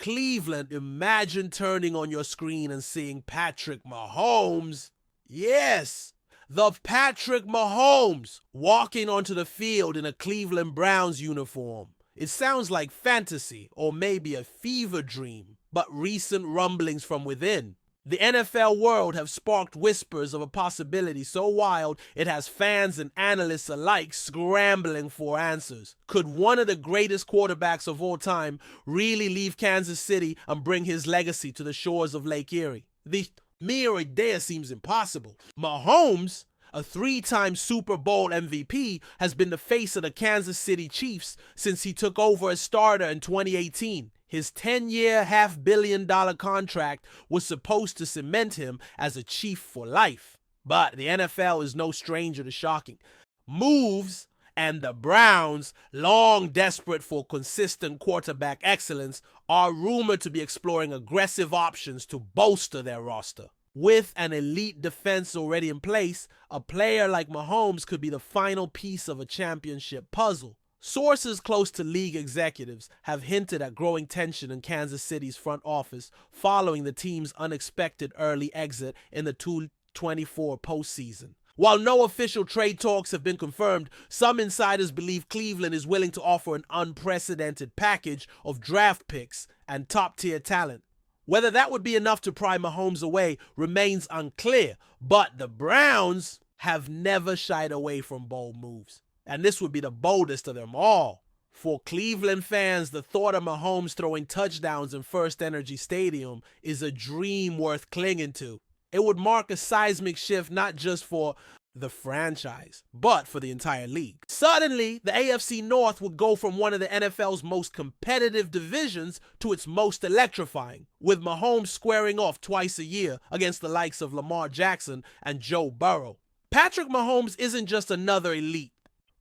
Cleveland, imagine turning on your screen and seeing Patrick Mahomes. Yes, the Patrick Mahomes walking onto the field in a Cleveland Browns uniform. It sounds like fantasy or maybe a fever dream, but recent rumblings from within the NFL world have sparked whispers of a possibility so wild it has fans and analysts alike scrambling for answers. Could one of the greatest quarterbacks of all time really leave Kansas City and bring his legacy to the shores of Lake Erie? The mere idea seems impossible. Mahomes, a three-time Super Bowl MVP, has been the face of the Kansas City Chiefs since he took over as starter in 2018. His 10-year, $500 million contract was supposed to cement him as a Chief for life. But the NFL is no stranger to shocking moves, and the Browns, long desperate for consistent quarterback excellence, are rumored to be exploring aggressive options to bolster their roster. With an elite defense already in place, a player like Mahomes could be the final piece of a championship puzzle. Sources close to league executives have hinted at growing tension in Kansas City's front office following the team's unexpected early exit in the 2024 postseason. While no official trade talks have been confirmed, some insiders believe Cleveland is willing to offer an unprecedented package of draft picks and top-tier talent. Whether that would be enough to pry Mahomes away remains unclear, but the Browns have never shied away from bold moves. And this would be the boldest of them all. For Cleveland fans, the thought of Mahomes throwing touchdowns in First Energy Stadium is a dream worth clinging to. It would mark a seismic shift not just for the franchise, but for the entire league. Suddenly, the AFC North would go from one of the NFL's most competitive divisions to its most electrifying, with Mahomes squaring off twice a year against the likes of Lamar Jackson and Joe Burrow. Patrick Mahomes isn't just another elite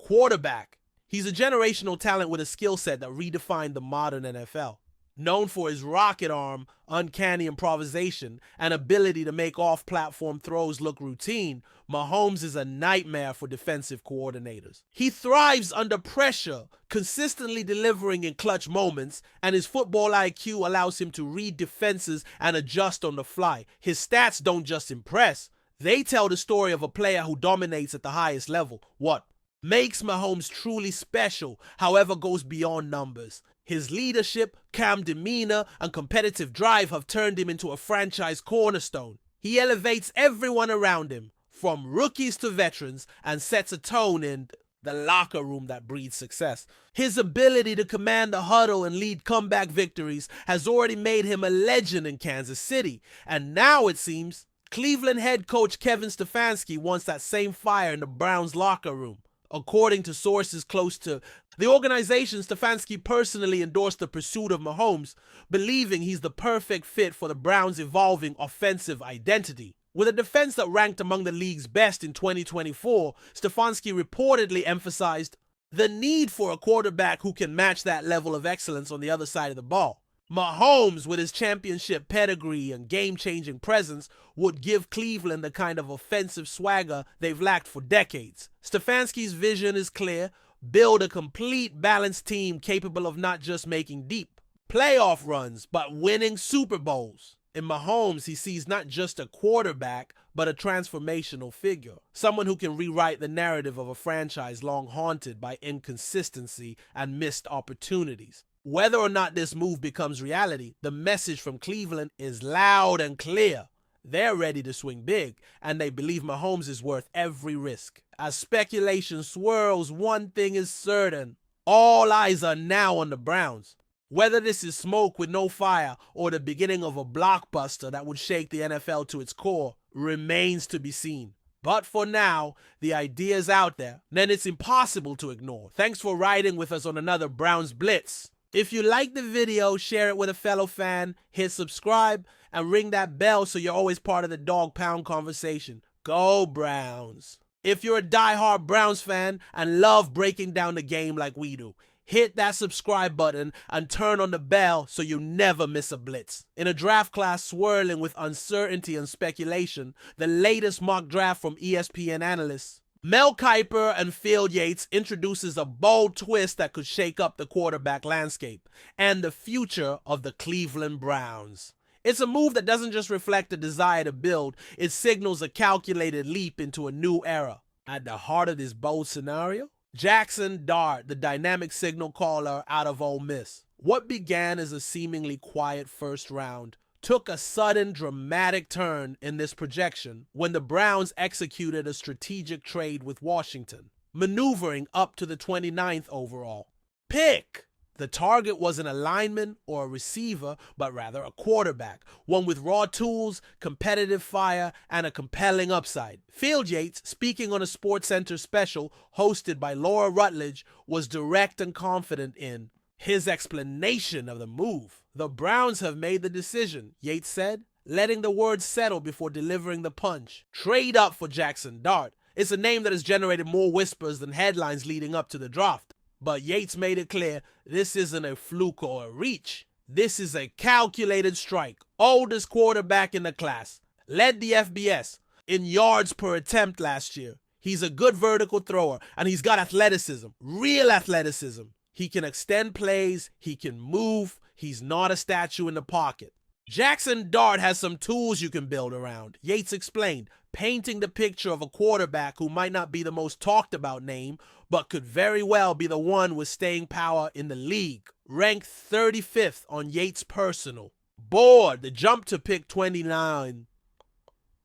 quarterback. He's a generational talent with a skill set that redefined the modern NFL. Known for his rocket arm, uncanny improvisation, and ability to make off-platform throws look routine, Mahomes is a nightmare for defensive coordinators. He thrives under pressure, consistently delivering in clutch moments, and his football IQ allows him to read defenses and adjust on the fly. His stats don't just impress, they tell the story of a player who dominates at the highest level. What makes Mahomes truly special, however, goes beyond numbers. His leadership, calm demeanor, and competitive drive have turned him into a franchise cornerstone. He elevates everyone around him, from rookies to veterans, and sets a tone in the locker room that breeds success. His ability to command the huddle and lead comeback victories has already made him a legend in Kansas City, and now it seems Cleveland head coach Kevin Stefanski wants that same fire in the Browns locker room. According to sources close to the organization, Stefanski personally endorsed the pursuit of Mahomes, believing he's the perfect fit for the Browns' evolving offensive identity. With a defense that ranked among the league's best in 2024, Stefanski reportedly emphasized the need for a quarterback who can match that level of excellence on the other side of the ball. Mahomes, with his championship pedigree and game-changing presence, would give Cleveland the kind of offensive swagger they've lacked for decades. Stefanski's vision is clear: build a complete, balanced team capable of not just making deep playoff runs, but winning Super Bowls. In Mahomes, he sees not just a quarterback, but a transformational figure. Someone who can rewrite the narrative of a franchise long haunted by inconsistency and missed opportunities. Whether or not this move becomes reality, the message from Cleveland is loud and clear. They're ready to swing big, and they believe Mahomes is worth every risk. As speculation swirls, one thing is certain: all eyes are now on the Browns. Whether this is smoke with no fire or the beginning of a blockbuster that would shake the NFL to its core remains to be seen. But for now, the idea is out there, then it's impossible to ignore. Thanks for riding with us on another Browns Blitz. If you like the video, share it with a fellow fan, hit subscribe, and ring that bell so you're always part of the Dawg Pound conversation. Go Browns! If you're a die-hard Browns fan and love breaking down the game like we do, hit that subscribe button and turn on the bell so you never miss a blitz. In a draft class swirling with uncertainty and speculation, the latest mock draft from ESPN analysts Mel Kiper and Field Yates introduces a bold twist that could shake up the quarterback landscape and the future of the Cleveland Browns. It's a move that doesn't just reflect a desire to build, it signals a calculated leap into a new era. At the heart of this bold scenario, Jackson Dart, the dynamic signal caller out of Ole Miss. What began as a seemingly quiet first round took a sudden dramatic turn in this projection when the Browns executed a strategic trade with Washington, maneuvering up to the 29th overall pick. The target wasn't a lineman or a receiver, but rather a quarterback, one with raw tools, competitive fire, and a compelling upside. Field Yates, speaking on a SportsCenter special hosted by Laura Rutledge, was direct and confident in his explanation of the move. The Browns have made the decision, Yates said, letting the words settle before delivering the punch. Trade up for Jackson Dart. It's a name that has generated more whispers than headlines leading up to the draft. But Yates made it clear this isn't a fluke or a reach. This is a calculated strike. Oldest quarterback in the class. Led the FBS in yards per attempt last year. He's a good vertical thrower, and he's got athleticism, real athleticism. He can extend plays, he can move, he's not a statue in the pocket. Jackson Dart has some tools you can build around, Yates explained, painting the picture of a quarterback who might not be the most talked about name, but could very well be the one with staying power in the league. Ranked 35th on Yates' personal board, the jump to pick 29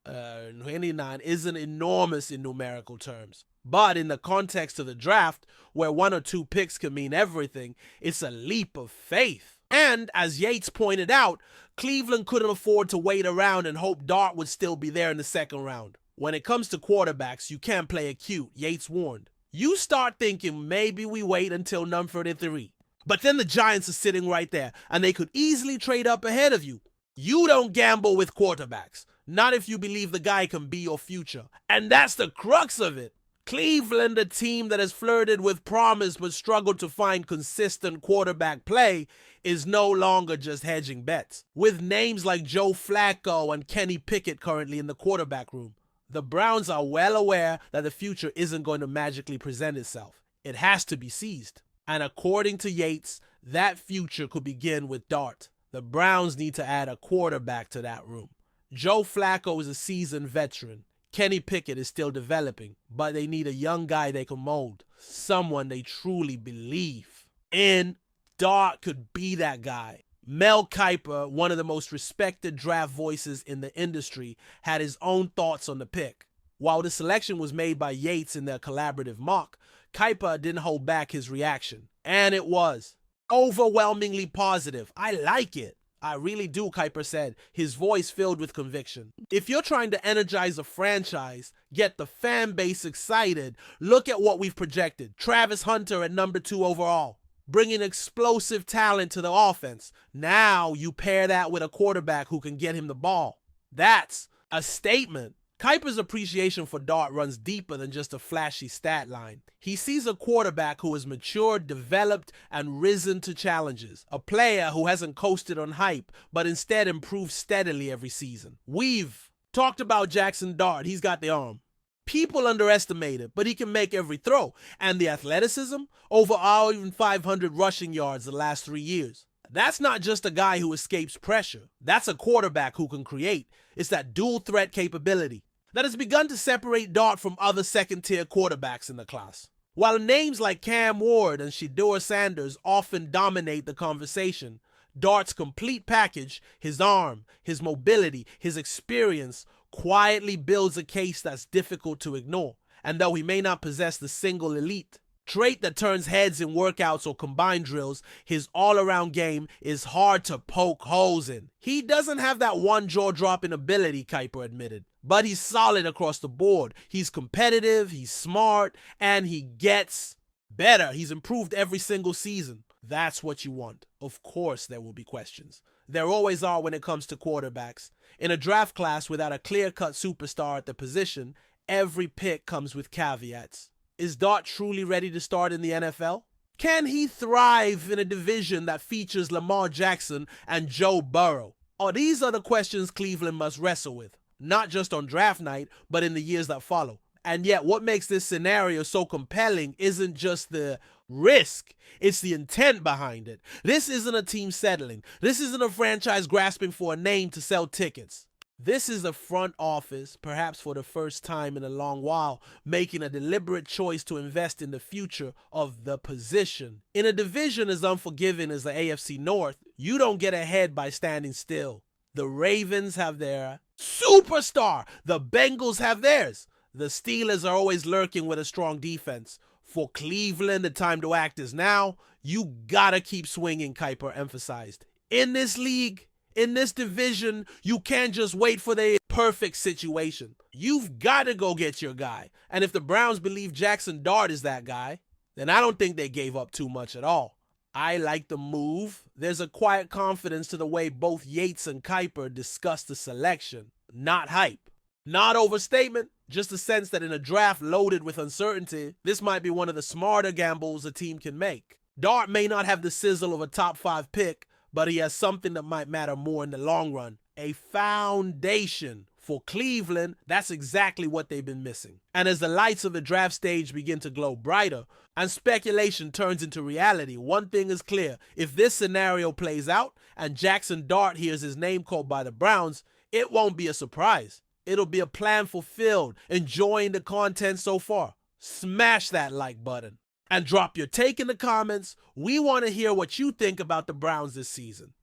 isn't enormous in numerical terms. But in the context of the draft, where one or two picks can mean everything, it's a leap of faith. And, as Yates pointed out, Cleveland couldn't afford to wait around and hope Dart would still be there in the second round. When it comes to quarterbacks, you can't play it cute, Yates warned. You start thinking maybe we wait until number 33. But then the Giants are sitting right there, and they could easily trade up ahead of you. You don't gamble with quarterbacks. Not if you believe the guy can be your future. And that's the crux of it. Cleveland, a team that has flirted with promise but struggled to find consistent quarterback play, is no longer just hedging bets. With names like Joe Flacco and Kenny Pickett currently in the quarterback room, the Browns are well aware that the future isn't going to magically present itself. It has to be seized. And according to Yates, that future could begin with Dart. The Browns need to add a quarterback to that room. Joe Flacco is a seasoned veteran. Kenny Pickett is still developing, but they need a young guy they can mold. Someone they truly believe in. Dart could be that guy. Mel Kiper, one of the most respected draft voices in the industry, had his own thoughts on the pick. While the selection was made by Yates in their collaborative mock, Kiper didn't hold back his reaction. And it was overwhelmingly positive. I like it. I really do, Kiper said, his voice filled with conviction. If you're trying to energize a franchise, get the fan base excited, look at what we've projected. Travis Hunter at number 2 overall, bringing explosive talent to the offense. Now you pair that with a quarterback who can get him the ball. That's a statement. Kiper's appreciation for Dart runs deeper than just a flashy stat line. He sees a quarterback who has matured, developed, and risen to challenges. A player who hasn't coasted on hype, but instead improved steadily every season. We've talked about Jackson Dart. He's got the arm. People underestimate it, but he can make every throw. And the athleticism, over even 500 rushing yards the last 3 years. That's not just a guy who escapes pressure. That's a quarterback who can create. It's that dual threat capability that has begun to separate Dart from other second-tier quarterbacks in the class. While names like Cam Ward and Shedeur Sanders often dominate the conversation, Dart's complete package, his arm, his mobility, his experience, quietly builds a case that's difficult to ignore. And though he may not possess the single elite trait that turns heads in workouts or combined drills, his all-around game is hard to poke holes in. He doesn't have that one jaw-dropping ability, Kiper admitted, but he's solid across the board. He's competitive, he's smart, and he gets better. He's improved every single season. That's what you want. Of course there will be questions. There always are when it comes to quarterbacks. In a draft class without a clear-cut superstar at the position, every pick comes with caveats. Is Dart truly ready to start in the NFL? Can he thrive in a division that features Lamar Jackson and Joe Burrow? These are the questions Cleveland must wrestle with, not just on draft night, but in the years that follow. And yet what makes this scenario so compelling isn't just the risk, it's the intent behind it. This isn't a team settling. This isn't a franchise grasping for a name to sell tickets. This is the front office, perhaps for the first time in a long while, making a deliberate choice to invest in the future of the position. In a division as unforgiving as the AFC North, you don't get ahead by standing still. The Ravens have their superstar. The Bengals have theirs. The Steelers are always lurking with a strong defense. For Cleveland, the time to act is now. You gotta keep swinging, Kiper emphasized. In this league, in this division, you can't just wait for the perfect situation. You've got to go get your guy. And if the Browns believe Jackson Dart is that guy, then I don't think they gave up too much at all. I like the move. There's a quiet confidence to the way both Yates and Kiper discuss the selection. Not hype. Not overstatement, just a sense that in a draft loaded with uncertainty, this might be one of the smarter gambles a team can make. Dart may not have the sizzle of a top 5 pick, but he has something that might matter more in the long run. A foundation. For Cleveland, that's exactly what they've been missing. And as the lights of the draft stage begin to glow brighter and speculation turns into reality, one thing is clear. If this scenario plays out and Jackson Dart hears his name called by the Browns, it won't be a surprise. It'll be a plan fulfilled. Enjoying the content so far? Smash that like button and drop your take in the comments. We want to hear what you think about the Browns this season.